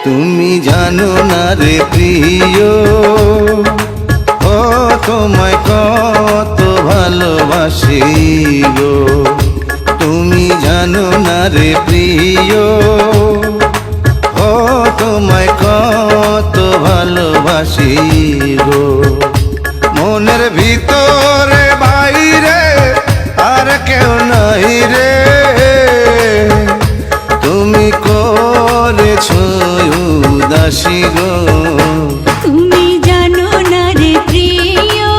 তুমি জানো না রে প্রিয়, ও তোমায় কত ভালোবাসি গো। তুমি জানো না রে প্রিয়, ও তোমায় কত ভালোবাসি গো। মনের ভিতরে বাইরে আর কেউ নাই রে, তুমি করেছো উদাসী গো। তুমি জানো না রে প্রিয়,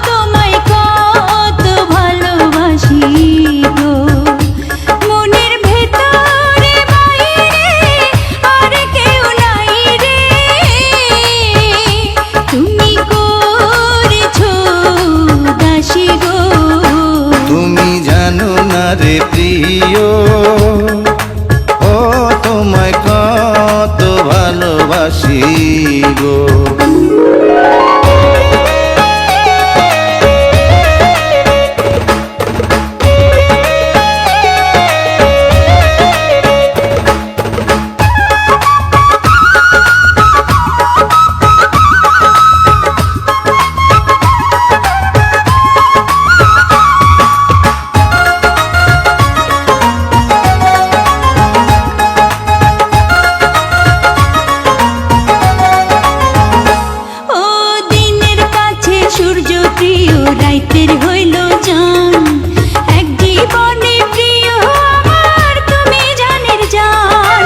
তোমায় কত ভালোবাসি গো। মনের ভেতরে বাইরে আর কেউ নাই রে, তুমি করেছো উদাসী গো। তুমি জানো না রে প্রিয়, ও তোমায় কত ভালোবাসি গো। সূর্য প্রিয় রাইতের হইল জান, এক জীবনে প্রিয় আমার তুমি জানের জান।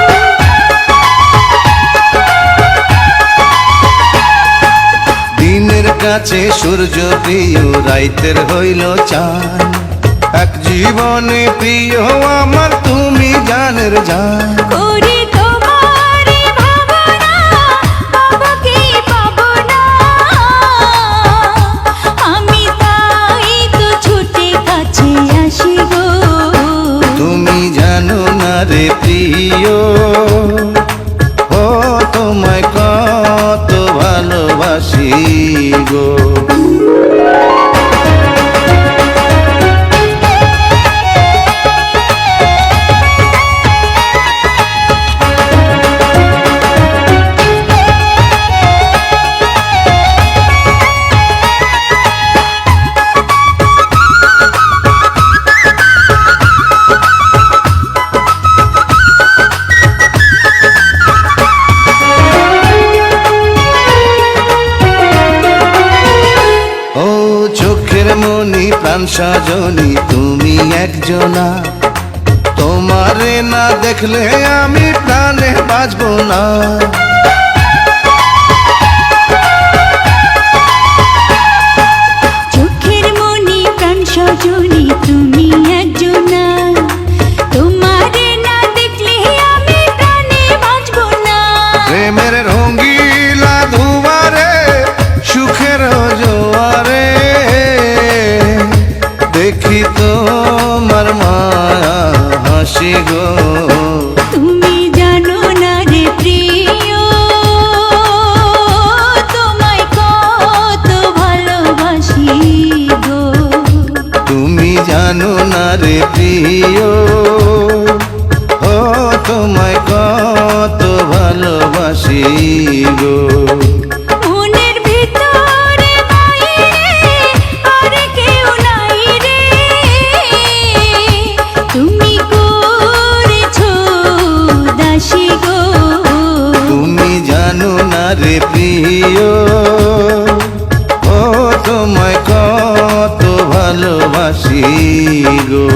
দিনের কাছে সূর্য প্রিয় রাইতের হইল চাঁদ, এক জীবনে প্রিয় আমার তুমি জানের জান। করি তোমারই ভাবনা, পাবো কি পাবো না, আমি তাই তো ছুটে কাছে আসি গো। তুমি জানো না রে প্রিয়, ও তোমায় কত ভালোবাসি গো। চোখের মনি প্রাণ সজনী তুমি একজনা, তোমারে না দেখলে আমি প্রাণে বাঁচবো না। চোখের মনি প্রাণ সজনী তুমি একজনা, তোমারে না দেখলে আমি প্রাণে বাঁচবো না। প্রেমের রঙিলা দুয়ারে সুখের জোয়ারে, দেখি তোমার মায়া হাসি গো। তুমি জানো না রে প্রিয়, তোমায় কত ভালোবাসি গো। তুমি জানো না রে প্রিয়, ও তোমায় কত ভালোবাসি গো। মনের ভিতরে বাইরে আর কেউ নাই রে, তুমি করেছো উদাসী গো। তুমি জানো না রে প্রিয়, ও তোমায় কত ভালোবাসি গো।